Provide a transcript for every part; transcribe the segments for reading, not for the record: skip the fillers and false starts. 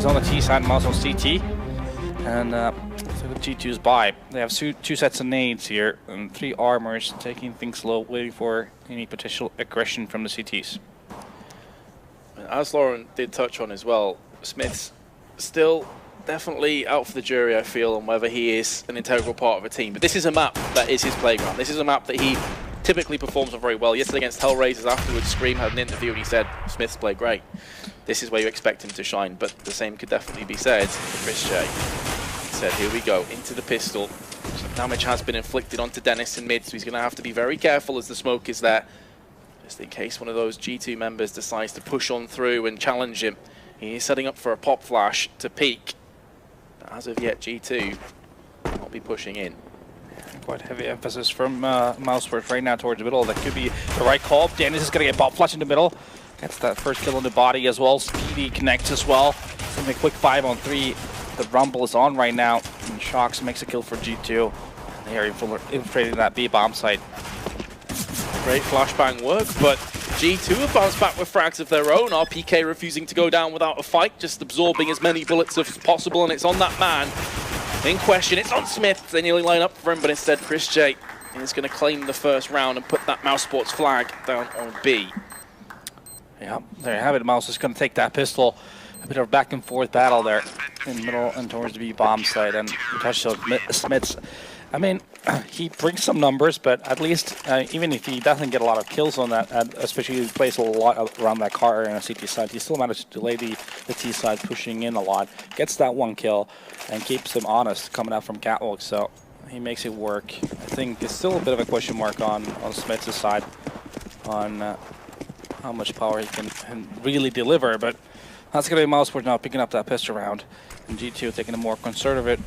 is on the T side, Mouse on CT. And so the G2's by. They have two sets of nades here and 3 armors, taking things slow, waiting for any potential aggression from the CTs. As Lauren did touch on as well, Smith's still definitely out for the jury, I feel, on whether he is an integral part of a team. But this is a map that is his playground. This is a map that he typically performs on very well. Yesterday against Hellraisers, afterwards, Scream had an interview and he said, Smith's played great. This is where you expect him to shine, but the same could definitely be said for Chris J. He said, here we go, into the pistol. Some damage has been inflicted onto Dennis in mid, so he's going to have to be very careful as the smoke is there. Just in case one of those G2 members decides to push on through and challenge him. He is setting up for a pop flash to peek. But as of yet, G2 will not be pushing in. Quite heavy emphasis from Mousesports right now towards the middle. That could be the right call. Dennis is going to get pop flash in the middle. Gets that first kill in the body as well. Speedy connects as well. In a quick 5-on-3. The rumble is on right now. And Shocks makes a kill for G2. They are infiltrating that B bomb site. Great flashbang work, but G2 have bounced back with frags of their own. RPK refusing to go down without a fight, just absorbing as many bullets as possible, and it's on that man in question. It's on Smith. They nearly line up for him, but instead Chris J is going to claim the first round and put that Mousesports flag down on B. Yeah, there you have it. Mouse is going to take that pistol. A bit of a back and forth battle there in the middle and towards the B bomb site, and you touched on Smith's. I mean, he brings some numbers, but at least even if he doesn't get a lot of kills on that, especially if he plays a lot around that car in a CT side, he still managed to delay the T side, pushing in a lot, gets that 1 kill, and keeps him honest coming out from catwalk. So he makes it work. I think it's still a bit of a question mark on Smith's side on how much power he can really deliver, but that's going to be Mousesports now picking up that pistol round, and G2 taking a more conservative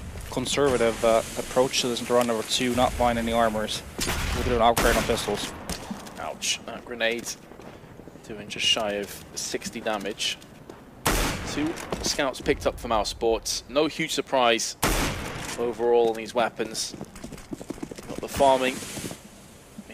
approach to this round number 2, not buying any armors. We'll do an upgrade on pistols. Ouch, that grenade doing just shy of 60 damage. 2 scouts picked up from Mousesports. No huge surprise overall in these weapons. Got the farming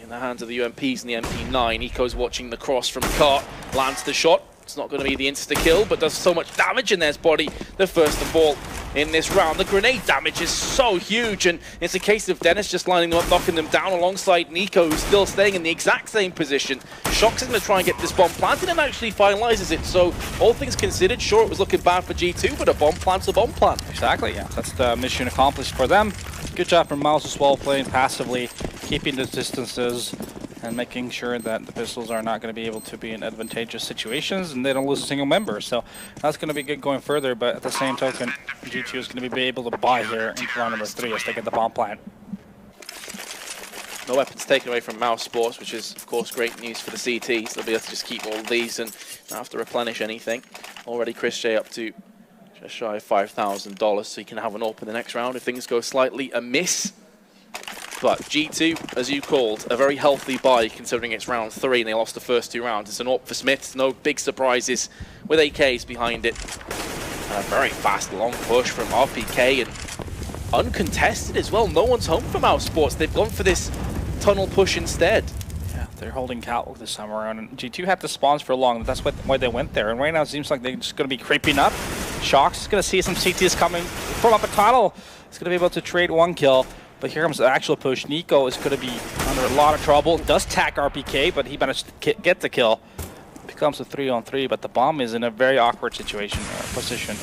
in the hands of the UMPs and the MP9. Eco's watching the cross from Cart, lands the shot. It's not going to be the insta-kill, but does so much damage in their body. The first of all in this round. The grenade damage is so huge, and it's a case of Dennis just lining them up, knocking them down alongside Nico, who's still staying in the exact same position. Shocks is going to try and get this bomb planted and actually finalizes it. So, all things considered, sure, it was looking bad for G2, but a bomb plant's a bomb plant. Exactly, yeah. That's the mission accomplished for them. Good job from Mouse as well, playing passively, keeping the distances, and making sure that the pistols are not going to be able to be in advantageous situations and they don't lose a single member. So that's going to be good going further, but at the same token, G2 is going to be able to buy here into round number 3 as they get the bomb plant. No weapons taken away from Mousesports, which is, of course, great news for the CTs. They'll be able to just keep all of these and not have to replenish anything. Already Chris J up to just shy of $5,000, so he can have an AWP in the next round if things go slightly amiss. But G2, as you called, a very healthy buy considering it's round 3 and they lost the first 2 rounds. It's an AWP for Smith, no big surprises with AKs behind it. A very fast long push from RPK and uncontested as well. No one's home for Mousesports. They've gone for this tunnel push instead. Yeah, they're holding catwalk this time around, and G2 had the spawns for long. That's why they went there, and right now it seems like they're just going to be creeping up. Shocks is going to see some CTs coming from up a tunnel. He's going to be able to trade 1 kill. But here comes the actual push. Nico is going to be under a lot of trouble. Does tack RPK, but he managed to get the kill. Becomes a 3-on-3, but the bomb is in a very awkward situation or position.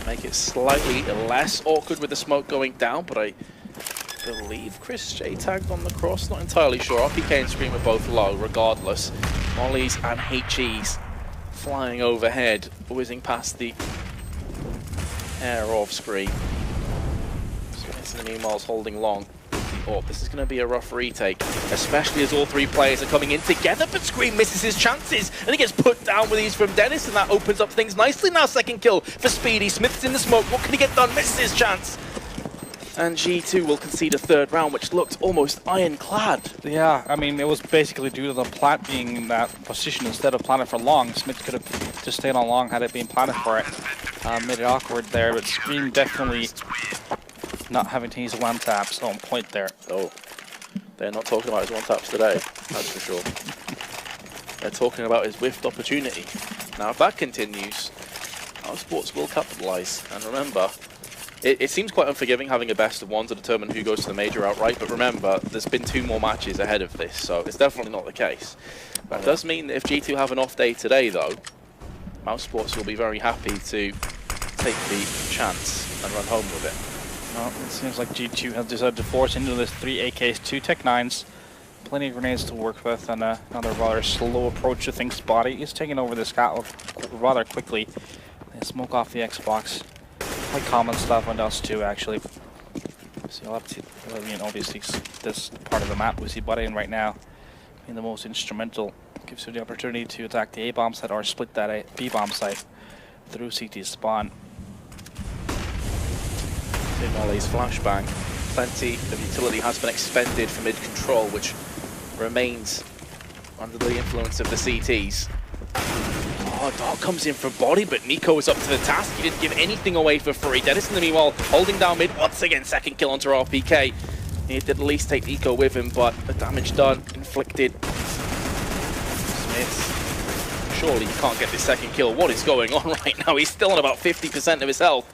Make it slightly less awkward with the smoke going down, but I believe Chris J tagged on the cross. Not entirely sure. RPK and Scream are both low, regardless. Mollies and HEs flying overhead, whizzing past the air of Scream. And meanwhile, holding long. Oh, this is going to be a rough retake, especially as all 3 players are coming in together, but Scream misses his chances, and he gets put down with these from Dennis, and that opens up things nicely. Now second kill for Speedy. Smith's in the smoke. What can he get done? Misses his chance. And G2 will concede a 3rd round, which looked almost ironclad. Yeah, I mean, it was basically due to the plant being in that position instead of planted for long. Smith could have just stayed on long had it been planted for it. Made it awkward there, but Scream definitely not having to use one-taps on point there. Oh, they're not talking about his one-taps today, that's for sure. They're talking about his whiffed opportunity. Now, if that continues, Mousesports will capitalize. And remember, it seems quite unforgiving having a best of one to determine who goes to the major outright, but remember, there's been 2 more matches ahead of this, so it's definitely not the case. That does mean that if G2 have an off day today, though, Mousesports will be very happy to take the chance and run home with it. Well, it seems like G2 has decided to force into this 3 AKs, 2 Tech 9s, plenty of grenades to work with, and another rather slow approach to things. Body is taking over this scout rather quickly. They smoke off the Xbox. Quite common stuff on Dust2 actually. So you'll have to, I mean, obviously this part of the map we see Buddy in right now being the most instrumental. Gives you the opportunity to attack the A-bomb site or split that B-bomb site through CT spawn. Molly's flashbang. Plenty of utility has been expended for mid-control, which remains under the influence of the CTs. Oh, Dog comes in for Body, but Nico is up to the task. He didn't give anything away for free. Dennis, in the meanwhile, holding down mid once again. Second kill onto RPK. He did at least take Nico with him, but the damage done, inflicted. Smith, surely he can't get this second kill. What is going on right now? He's still on about 50% of his health.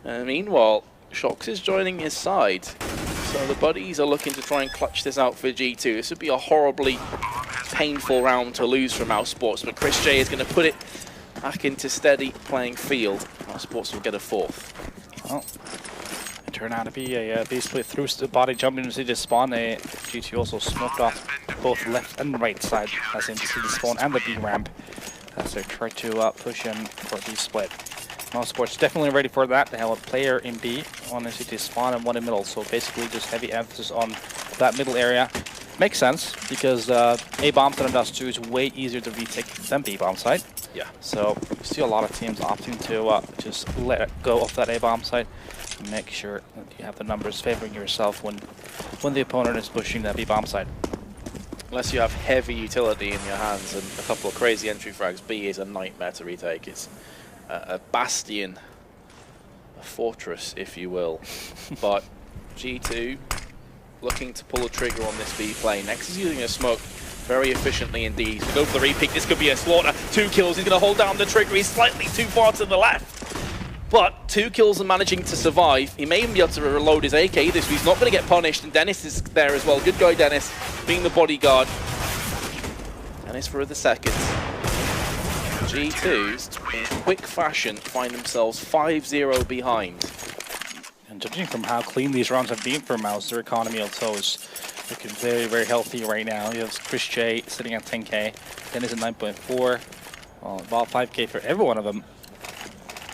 Meanwhile, Shox is joining his side. So the buddies are looking to try and clutch this out for G2. This would be a horribly painful round to lose for Mousesports, but Chris J is going to put it back into steady playing field. Mousesports will get a 4th. Well, it turned out to be a B split through the Body jumping into the spawn. G2 also smoked off both left and right side, as in the spawn and the B ramp, as they try to push in for B split. Mousesports definitely ready for that. They have a player in B, one in CT spawn and one in middle, so basically just heavy emphasis on that middle area. Makes sense, because A-bomb side on Dust2 is way easier to retake than B-bomb side. Yeah. So you see a lot of teams opting to just let go of that A-bomb side and make sure that you have the numbers favoring yourself when the opponent is pushing that B-bomb side. Unless you have heavy utility in your hands and a couple of crazy entry frags, B is a nightmare to retake. It's a bastion, a fortress, if you will. But G2 looking to pull a trigger on this B play. Next is using a smoke very efficiently indeed. He's going to go for the repeat. This could be a slaughter. 2 kills. He's going to hold down the trigger. He's slightly too far to the left. But 2 kills and managing to survive. He may even be able to reload his AK either, so he's not going to get punished. And Dennis is there as well. Good guy, Dennis, being the bodyguard. Dennis for the second. G2s, in quick fashion, find themselves 5-0 behind. And judging from how clean these rounds have been for Mouse, their economy also is looking very, very healthy right now. You have Chris J sitting at 10k, Dennis at 9.4, well, about 5k for every one of them.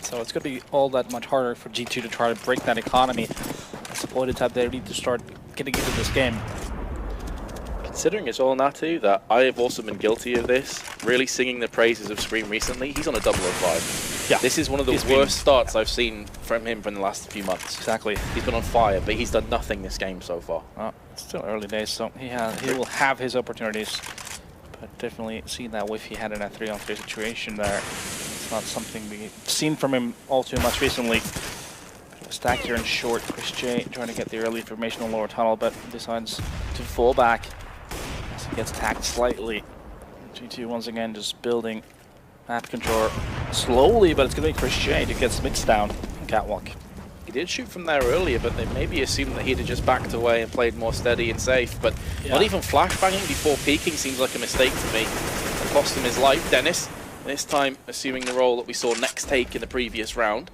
So it's going to be all that much harder for G2 to try to break that economy. That's the point of time they need to start getting into this game. Considering it's all Natu that I have also been guilty of this, really singing the praises of Scream recently, he's on a 005. Yeah. This is one of the worst starts I've seen from him in the last few months. Exactly. He's been on fire, but he's done nothing this game so far. Well, it's still early days, so he will have his opportunities. But definitely seen that whiff he had in a 3-on-3 situation there. It's not something we've seen from him all too much recently. Stack here in short. Chris J trying to get the early information on lower tunnel, but decides to fall back as he gets tagged slightly. G2 once again just building map control slowly, but it's going to be Chris J to get Smits down on catwalk. He did shoot from there earlier, but they maybe assumed that he'd have just backed away and played more steady and safe. But not even flashbanging before peeking seems like a mistake to me. It cost him his life. Dennis, this time assuming the role that we saw next take in the previous round.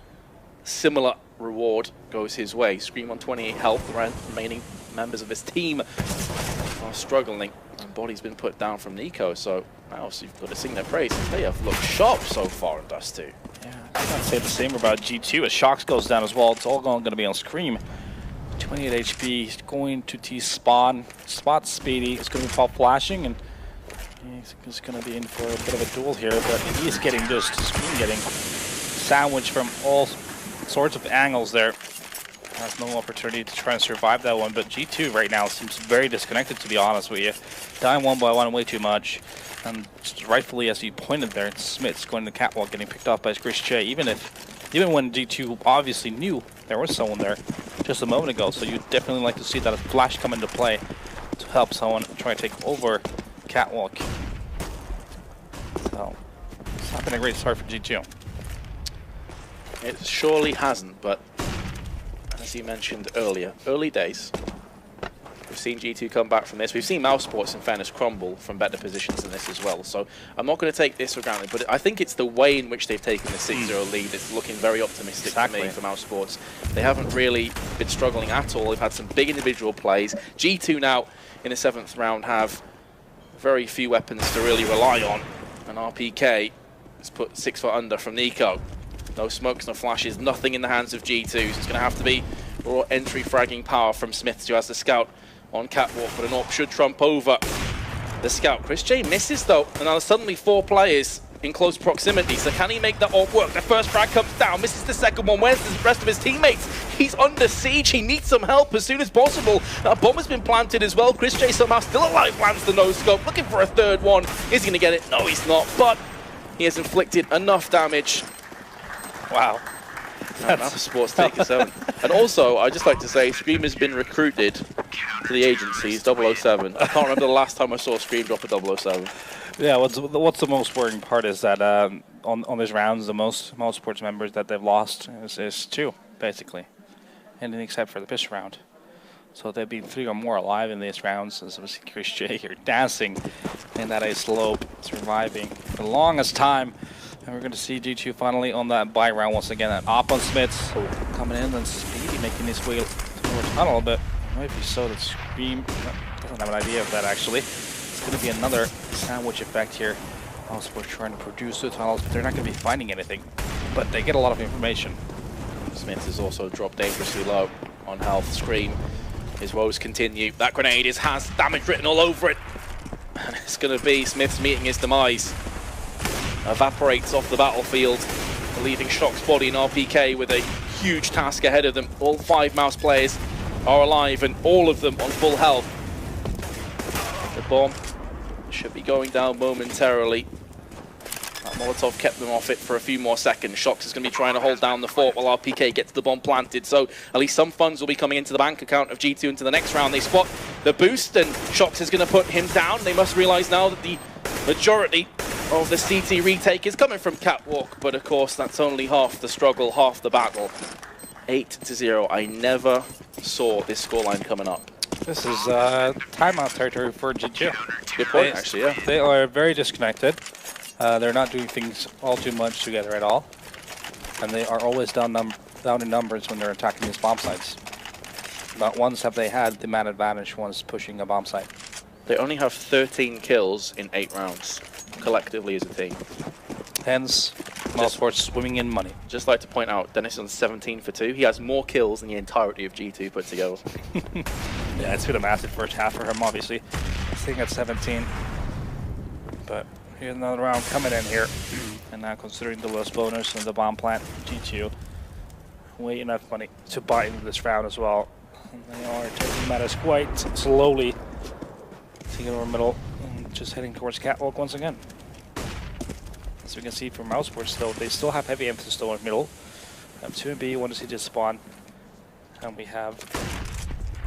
Similar reward goes his way. Scream on 28 health. The remaining members of his team are struggling. And Body's been put down from Nico, so now so you've got to sing their praises. They have looked sharp so far in Dust2. Yeah, I can't say the same about G2 as Shox goes down as well. It's all going to be on Scream. 28 HP, he's going to T-spawn. Spot Speedy, it's going to be pop flashing, and he's going to be in for a bit of a duel here, but he's getting just Scream getting sandwiched from all sorts of angles there. Has no opportunity to try and survive that one, but G2 right now seems very disconnected, to be honest with you. Dying 1 by 1 way too much, and rightfully, as you pointed there, Smith's going to the catwalk, getting picked off by Chris J, even when G2 obviously knew there was someone there just a moment ago, so you'd definitely like to see that flash come into play to help someone try to take over catwalk. So, it's not been a great start for G2. It surely hasn't, but as you mentioned earlier, early days. We've seen G2 come back from this. We've seen Mousesports, in fairness, crumble from better positions than this as well. So I'm not going to take this for granted, but I think it's the way in which they've taken the 6-0 lead that's looking very optimistic to me for Mousesports. They haven't really been struggling at all. They've had some big individual plays. G2 now, in the 7th round, have very few weapons to really rely on. And RPK has put 6 foot under from Nico. No smokes, no flashes, nothing in the hands of G2. So it's going to have to be raw entry fragging power from Smith, who has the scout on catwalk, but an AWP should trump over the scout. Chris J misses though, and now there's suddenly 4 players in close proximity. So can he make that AWP work? The first frag comes down, misses the second one. Where's the rest of his teammates? He's under siege. He needs some help as soon as possible. A bomb has been planted as well. Chris J somehow still alive, lands the no-scope, looking for a third one. Is he going to get it? No, he's not, but he has inflicted enough damage. Wow. Mousesports take a 7. And also, I'd just like to say, Scream has been recruited to the agencies, 007. I can't remember the last time I saw Scream drop a 007. Yeah, what's the most worrying part is that on these rounds, the most Mousesports members that they've lost is 2, basically. And except for the fish round. So there'd be 3 or more alive in these rounds. As we see Chris J here dancing in that A slope, surviving the longest time. And we're going to see G2 finally on that buy round once again. An op on Smiths coming in and Speedy making his way towards tunnel, but maybe so that Scream doesn't have an idea of that actually. It's going to be another sandwich effect here. Mousesports trying to produce the tunnels, but they're not going to be finding anything. But they get a lot of information. Smith has also dropped dangerously low on health. Scream, his woes continue. That grenade has damage written all over it. And it's going to be Smith's meeting his demise. Evaporates off the battlefield, leaving Shock's body and RPK with a huge task ahead of them. All 5 Mouse players are alive and all of them on full health. The bomb should be going down momentarily. That Molotov kept them off it for a few more seconds. Shox is going to be trying to hold down the fort while RPK gets the bomb planted. So at least some funds will be coming into the bank account of G2 into the next round. They spot the boost and Shox is going to put him down. They must realize now that the majority of the CT retake is coming from catwalk, but of course that's only half the struggle, half the battle. 8-0. I never saw this scoreline coming up. This is timeout territory for G2. Good point, actually, yeah. They are very disconnected. They're not doing things all too much together at all. And they are always down in numbers when they're attacking these bomb sites. Not once have they had the man advantage once pushing a bomb site. They only have 13 kills in 8 rounds, collectively as a team. Hence, Mousesports swimming in money. Just like to point out, Dennis is on 17 for 2. He has more kills than the entirety of G2 put together. Yeah, it's been a massive first half for him, obviously. Sitting at 17. But here's another round coming in here. And now considering the lowest bonus and the bomb plant, G2 way enough money to buy into this round as well. And they are taking matters quite slowly. Taking over middle and just heading towards catwalk once again. As we can see from Mousesports though, they still have heavy emphasis still in middle. We have 2 and B, 1 to see this spawn. And we have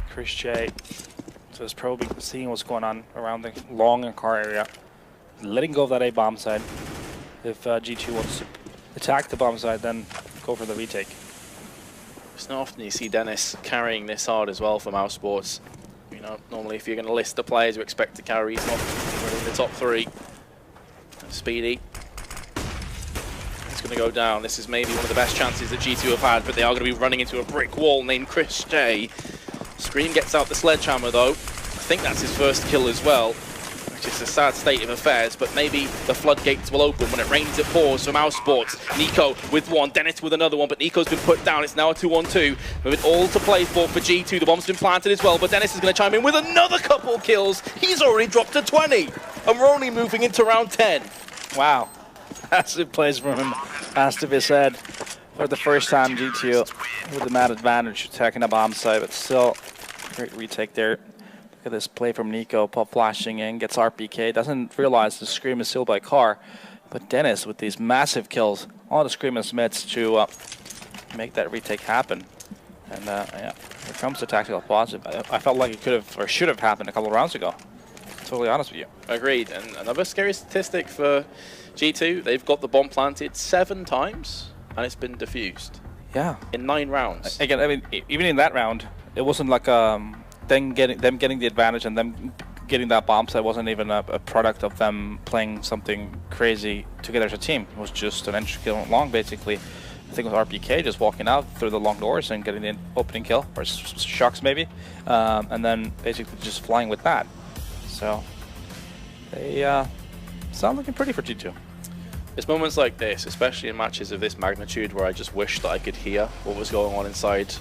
Chris J. So he's probing, seeing what's going on around the long and car area. Letting go of that A bomb side. If G2 wants to attack the bomb side, then go for the retake. It's not often you see Dennis carrying this hard as well for Mousesports. You know, normally if you're going to list the players you expect to carry, he's not in the top 3. Speedy. It's going to go down. This is maybe one of the best chances that G2 have had, but they are going to be running into a brick wall named Chris J. Scream gets out the sledgehammer though. I think that's his first kill as well, which is a sad state of affairs, but maybe the floodgates will open. When it rains, it pours for Mousesports. Nico with 1, Dennis with another one, but Nico's been put down. It's now a 2-on-2. With it all to play for G2. The bomb's been planted as well, but Dennis is going to chime in with another couple of kills. He's already dropped to 20, and we're only moving into round 10. Wow. Massive plays from him. Has to be said. For the first time, G2 with the mad advantage attacking a bomb site, but still great retake there. Look at this play from Nico, pop flashing in, gets RPK, doesn't realize the Scream is still by car. But Dennis with these massive kills on the Scream and Smiths to make that retake happen. And yeah, here comes the tactical positive. I felt like it could have or should have happened a couple of rounds ago. Totally honest with you. Agreed. And another scary statistic for G2, they've got the bomb planted 7 times and it's been diffused. Yeah. In 9 rounds. Again, I mean, even in that round, it wasn't like them getting the advantage and them getting that bomb site wasn't even a product of them playing something crazy together as a team. It was just an entry kill long, basically. I think it was RPK just walking out through the long doors and getting the opening kill, or shocks maybe, and then basically just flying with that. So they sound looking pretty for G2. It's moments like this, especially in matches of this magnitude, where I just wish that I could hear what was going on inside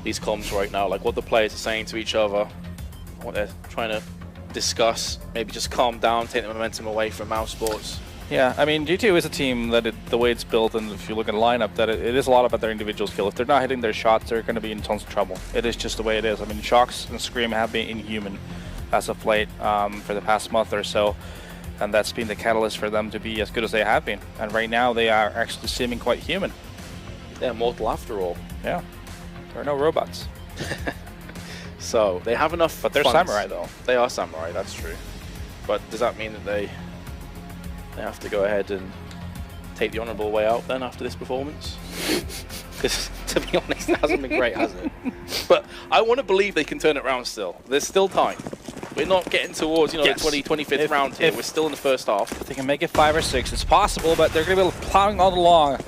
these comms right now, like what the players are saying to each other, what they're trying to discuss, maybe just calm down, take the momentum away from Mousesports. Yeah, I mean, G2 is a team that the way it's built, and if you look at the lineup, that it is a lot about their individual skill. If they're not hitting their shots, they're going to be in tons of trouble. It is just the way it is. I mean, Shocks and Scream have been inhuman as of late for the past month or so, and that's been the catalyst for them to be as good as they have been. And right now, they are actually seeming quite human. They're mortal after all. Yeah, there are no robots. So they have enough. But they're funds. samurai, though. They are samurai. That's true. But does that mean that they have to go ahead and take the honourable way out then after this performance? Because to be honest, it hasn't been great, has it? But I want to believe they can turn it around still. There's still time. We're not getting towards, you know, yes. the 25th round here. We're still in the first half. If they can make it 5 or 6, it's possible, but they're going to be plowing all along.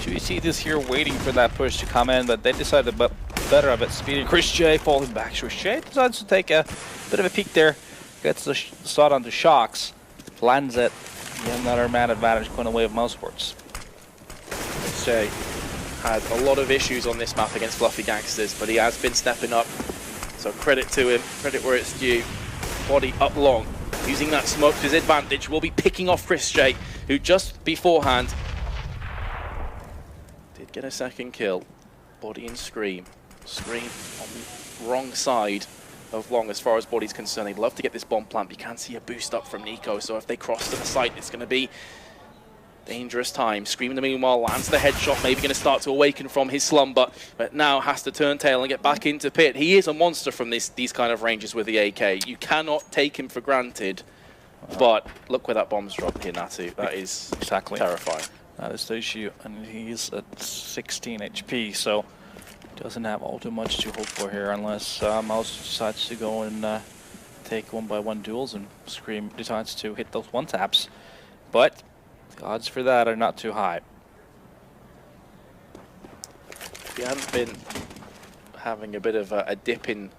You see this here waiting for that push to come in, but they decided to better of it. Speedy Chris J falling back. Chris J decides to take a bit of a peek there. Gets the shot onto Shocks. Lands it. Yet another man advantage going away of Mousesports. Chris J had a lot of issues on this map against Fluffy Gangsters, but he has been stepping up. So credit to him. Credit where it's due. Body up long. Using that smoke to his advantage. Will be picking off Chris J, who just beforehand did get a second kill. Body and Scream. Scream on the wrong side of long as far as Body's concerned. He'd love to get this bomb plant. You can see a boost up from Nico, so if they cross to the site, it's going to be dangerous time. Scream in the meanwhile lands the headshot, maybe going to start to awaken from his slumber, but now has to turn tail and get back into pit. He is a monster from these kind of ranges with the AK. You cannot take him for granted, but look where that bomb's dropped here, Natu. That is exactly terrifying. That is the issue, and he's at 16 HP, so doesn't have all too much to hope for here unless Mouse decides to go and take 1-by-1 duels and Scream decides to hit those one-taps. But the odds for that are not too high. If he hadn't been having a bit of a dip in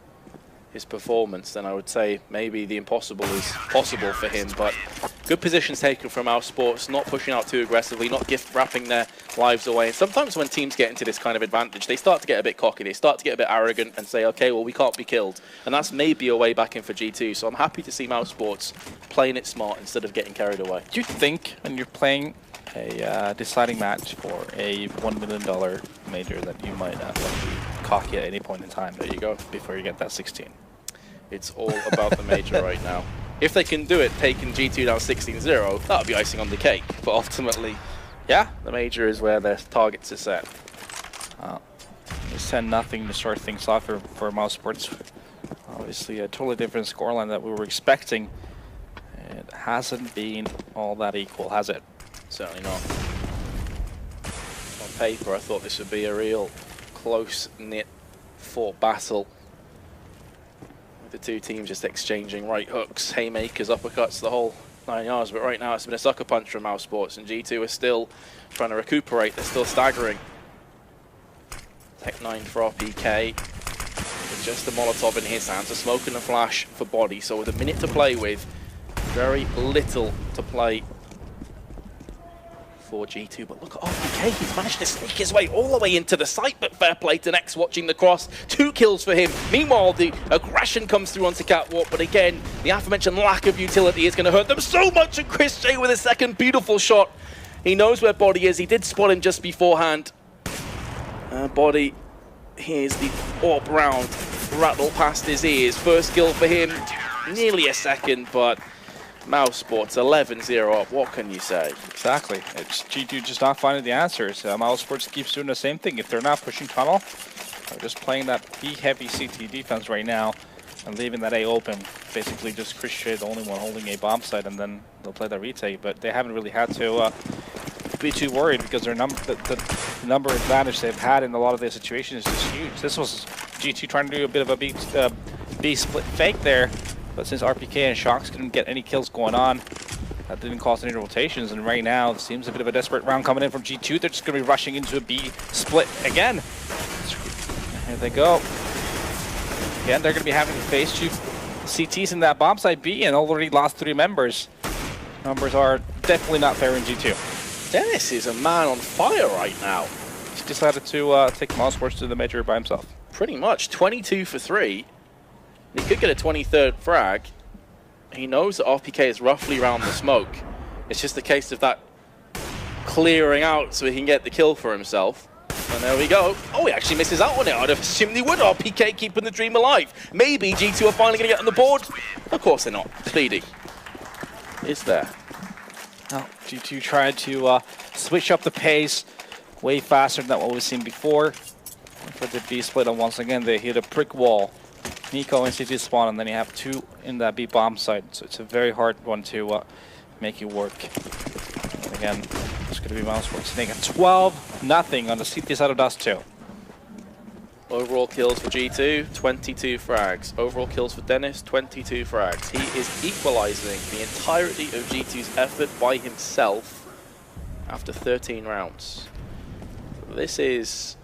his performance, then I would say maybe the impossible is possible for him. But good positions taken from Mousesports, not pushing out too aggressively, not gift wrapping their lives away. And sometimes when teams get into this kind of advantage, they start to get a bit cocky, they start to get a bit arrogant and say, okay, well, we can't be killed. And that's maybe a way back in for G2. So I'm happy to see Mousesports playing it smart instead of getting carried away. Do you think when you're playing a deciding match for a $1 million major that you might be cocky at any point in time? There you go. Before you get that 16. It's all about the major right now. If they can do it, taking G2 down 16-0, that would be icing on the cake. But ultimately, yeah, the major is where their targets are set. It's 10-0 to start things off for Mousesports. Obviously, a totally different scoreline that we were expecting. It hasn't been all that equal, has it? Certainly not. On paper, I thought this would be a real close-knit fought battle. The two teams just exchanging right hooks, haymakers, uppercuts, the whole 9 yards. But right now it's been a sucker punch from Mousesports, and G2 are still trying to recuperate. They're still staggering. Tech 9 for RPK. With just the Molotov in his hands, a smoke and a flash for Body. So with a minute to play with, very little to play for G2, but look at RPK, he's managed to sneak his way all the way into the site, but fair play to Nex watching the cross. 2 kills for him. Meanwhile, the aggression comes through onto Catwalk, but again, the aforementioned lack of utility is going to hurt them so much, and Chris J with a second beautiful shot. He knows where Body is. He did spot him just beforehand. Body, here's the AWP round rattle past his ears. First kill for him, nearly a second, but Mousesports 11-0 up. What can you say? Exactly. It's G2 just not finding the answers. Mousesports keeps doing the same thing. If they're not pushing tunnel, they're just playing that B-heavy CT defense right now and leaving that A open. Basically just Chris J, the only one holding a bomb site, and then they'll play the retake. But they haven't really had to be too worried because their the number advantage they've had in a lot of their situations is just huge. This was G2 trying to do a bit of a B split fake there, but since RPK and Shocks couldn't get any kills going on, that didn't cause any rotations, and right now it seems a bit of a desperate round coming in from G2. They're just going to be rushing into a B split again. Here they go. Again, they're going to be having to face two CTs in that bomb site B and already lost 3 members. Numbers are definitely not fair in G2. Dennis is a man on fire right now. He decided to take Mousesports to the major by himself. Pretty much, 22 for 3. He could get a 23rd frag. He knows that RPK is roughly around the smoke. It's just a case of that clearing out so he can get the kill for himself. And there we go. Oh, he actually misses out on it. I'd have assumed he would. RPK keeping the dream alive. Maybe G2 are finally going to get on the board. Of course they're not. Speedy is there. Oh, G2 tried to switch up the pace way faster than what we've seen before. For the B split, and once again they hit a brick wall. Nico and CT spawn, and then you have 2 in that B bomb site, so it's a very hard one to make it work. And again, it's going to be Mousesports taking 12-0 on the CT side of Dust2. Overall kills for G2, 22 frags. Overall kills for Dennis, 22 frags. He is equalizing the entirety of G2's effort by himself after 13 rounds. This is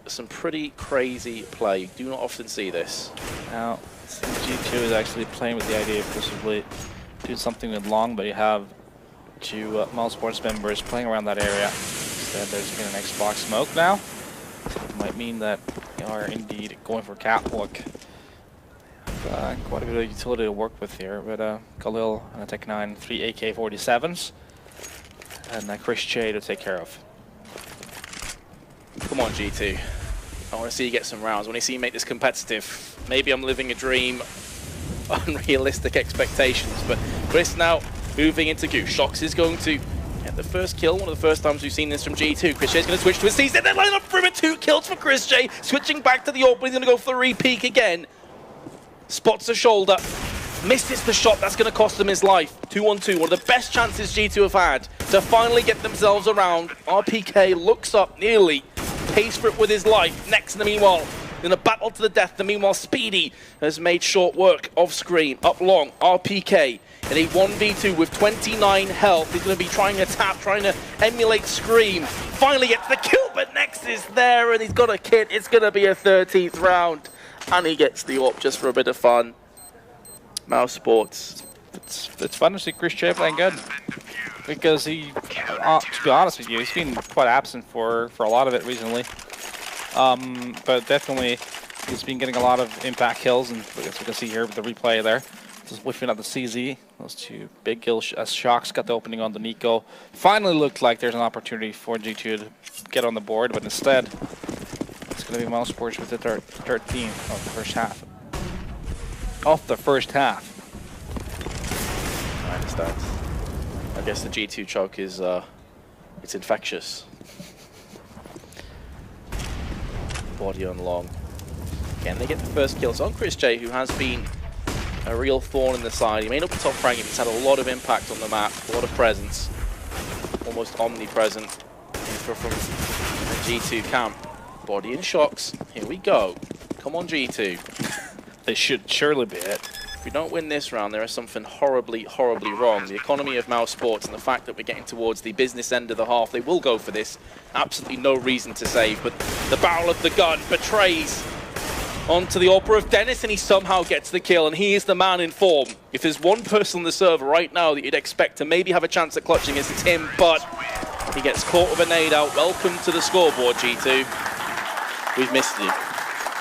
some pretty crazy play. You do not often see this. Now, G2 is actually playing with the idea of possibly doing something with long, but you have 2 Mousesports members playing around that area. Instead, there's been an Xbox smoke now. So it might mean that they are indeed going for catwalk. Quite a bit of utility to work with here, but Khalil and a Tech 9, 3 AK-47s, and Chris J to take care of. Come on, G2. I want to see you get some rounds. I want to see you make this competitive. Maybe I'm living a dream, unrealistic expectations, but Chris now moving into Goose. Shocks is going to get the first kill. One of the first times we've seen this from G2. Chris J's going to switch to his season. They're lining up for him. 2 kills for Chris J. Switching back to the open. He's going to go for the re-peek again. Spots the shoulder. Misses the shot. That's going to cost him his life. 2-on-2. One of the best chances G2 have had to finally get themselves around. RPK looks up nearly. Pays for it with his life. Next, in the meanwhile, in a battle to the death. The meanwhile, Speedy has made short work of screen. Up long, RPK in a 1v2 with 29 health. He's going to be trying to tap, trying to emulate Scream. Finally gets the kill, but Next is there and he's got a kit. It's going to be a 13th round. And he gets the AWP just for a bit of fun. Mousesports. It's fun to see Chris J playing good. Because he, to be honest with you, he's been quite absent for a lot of it recently. But definitely, he's been getting a lot of impact kills, and as we can see here with the replay there, just whiffing out the CZ. Those 2 big kills as Shocks got the opening on the Nico. Finally looked like there's an opportunity for G2 to get on the board, but instead, it's going to be Mousesports with the 13th of the first half. Off the first half. I understand. I guess the G2 choke is, it's infectious. Body on long. Again, they get the first kills on Chris J, who has been a real thorn in the side. He may not be top ranking, he's had a lot of impact on the map, a lot of presence. Almost omnipresent from the G2 camp. Body in Shocks. Here we go. Come on, G2. They should surely be it. If we don't win this round, there is something horribly, horribly wrong. The economy of Mousesports and the fact that we're getting towards the business end of the half, they will go for this. Absolutely no reason to save, but the barrel of the gun betrays onto the AWP of Dennis, and he somehow gets the kill, and he is the man in form. If there's one person on the server right now that you'd expect to maybe have a chance at clutching, it's him, but he gets caught with a nade out. Welcome to the scoreboard, G2. We've missed you.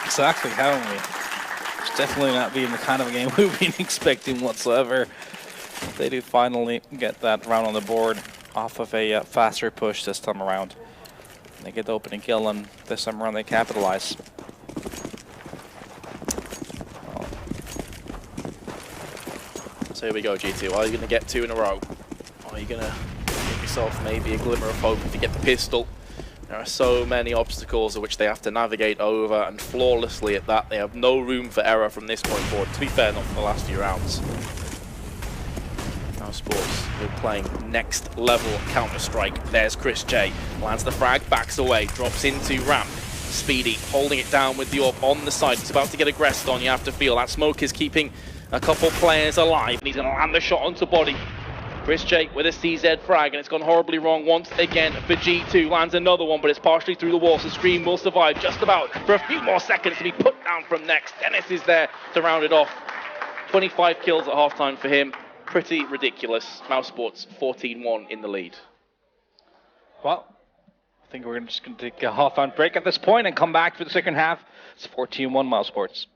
Exactly, haven't we? It's definitely not being the kind of game we've been expecting whatsoever. They do finally get that round on the board off of a faster push this time around. They get the opening kill, and this time around they capitalize. So here we go, G2. Are you going to get 2 in a row? Are you going to give yourself maybe a glimmer of hope if you get the pistol? There are so many obstacles which they have to navigate over, and flawlessly at that. They have no room for error from this point forward. To be fair, not for the last few rounds. Now Mousesports are playing next level Counter-Strike. There's Chris J. Lands the frag, backs away, drops into ramp. Speedy holding it down with the AWP on the side. It's about to get aggressed on, you have to feel. That smoke is keeping a couple players alive, and he's going to land the shot onto body. Chris J with a CZ frag, and it's gone horribly wrong once again for G2. Lands another one, but it's partially through the wall, so Scream will survive just about for a few more seconds to be put down from next. Dennis is there to round it off. 25 kills at halftime for him. Pretty ridiculous. Mousesports 14-1 in the lead. Well, I think we're just going to take a half-hour break at this point and come back for the second half. It's 14-1 Mousesports.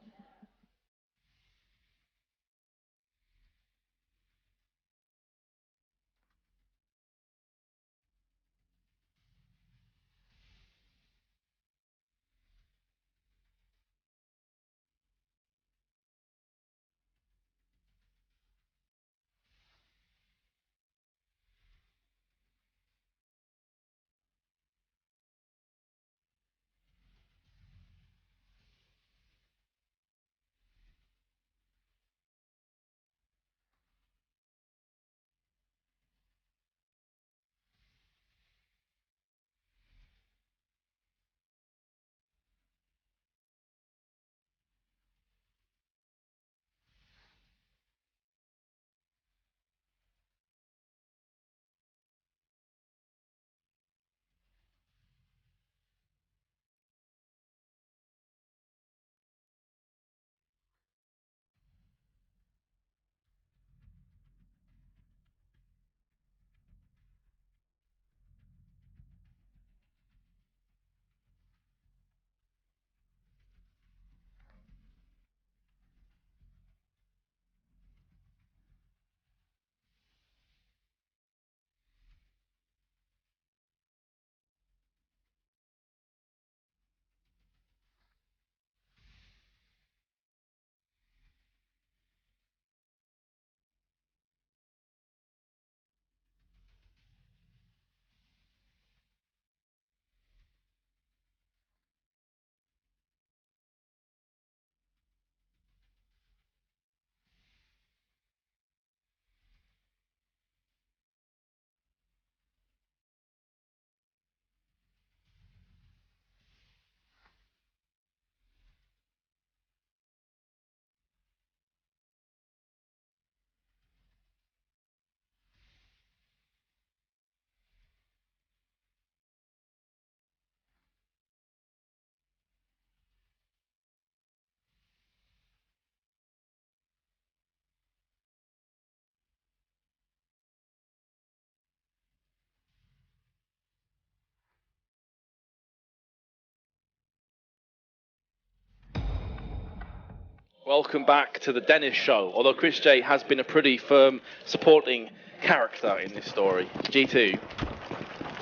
Welcome back to the Dennis Show. Although Chris J has been a pretty firm supporting character in this story. G2,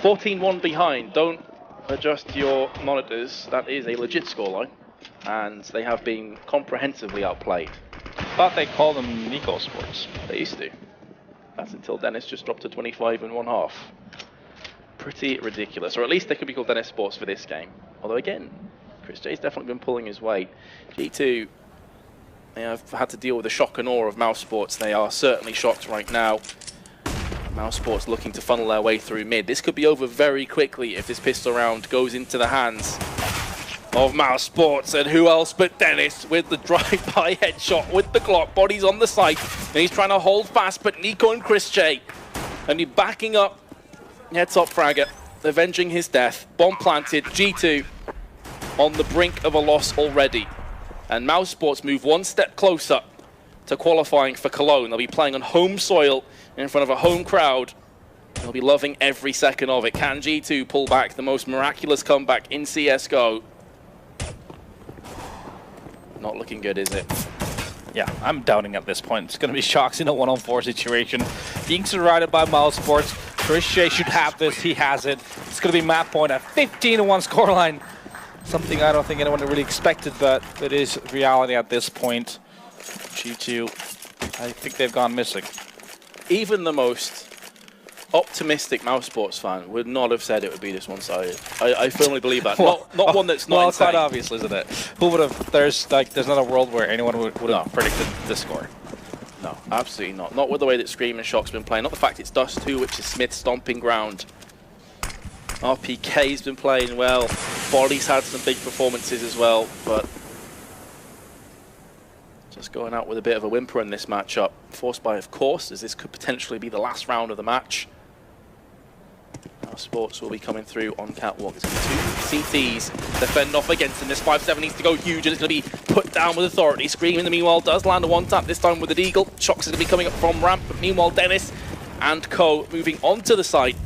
14-1 behind. Don't adjust your monitors. That is a legit scoreline. And they have been comprehensively outplayed. Thought they called them Mousesports. They used to. That's until Dennis just dropped to 25 and 1/2. Pretty ridiculous. Or at least they could be called Dennis Sports for this game. Although again, Chris J's definitely been pulling his weight. G2, they have had to deal with the shock and awe of Mousesports. They are certainly shocked right now. Mousesports looking to funnel their way through mid. This could be over very quickly if this pistol round goes into the hands of Mousesports. And who else but Dennis with the drive-by headshot with the Glock. Body's on the site. And he's trying to hold fast, but Nico and Chris J and he backing up. Heads-up fragger, avenging his death. Bomb planted. G2 on the brink of a loss already. And Mousesports move one step closer to qualifying for Cologne. They'll be playing on home soil in front of a home crowd. They'll be loving every second of it. Can G2 pull back the most miraculous comeback in CSGO? Not looking good, is it? Yeah, I'm doubting at this point. It's going to be Shocks in a 1-on-4 situation. Being surrounded by Mousesports. Chris J should have this. He has it. It's going to be map point at 15-1 scoreline. Something I don't think anyone really expected, but it is reality at this point. G2, I think they've gone missing. Even the most optimistic Mousesports fan would not have said it would be this one-sided. I firmly believe that. Well, not one that's not well, insane. quite obvious, isn't it? Who would have? There's not a world where anyone would have predicted this score. No, absolutely not. Not with the way that Scream and Shock's been playing. Not the fact it's Dust2, which is Smith's stomping ground. RPK's been playing well. Body's had some big performances as well, but just going out with a bit of a whimper in this matchup. Forced by, of course, as this could potentially be the last round of the match. Mousesports will be coming through on catwalk. There's going to be 2 CTs to fend off against him. This 5-7 needs to go huge, and it's going to be put down with authority. Scream in the meanwhile does land a one-tap, this time with the Deagle. Shocks is going to be coming up from ramp, but meanwhile Dennis and Co moving onto the site.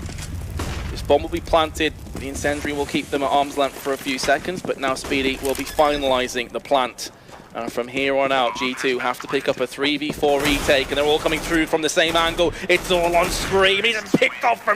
This bomb will be planted. The incendiary will keep them at arm's length for a few seconds, but now Speedy will be finalizing the plant. And from here on out, G2 have to pick up a 3v4 retake, and they're all coming through from the same angle. It's all on Scream. He's picked off from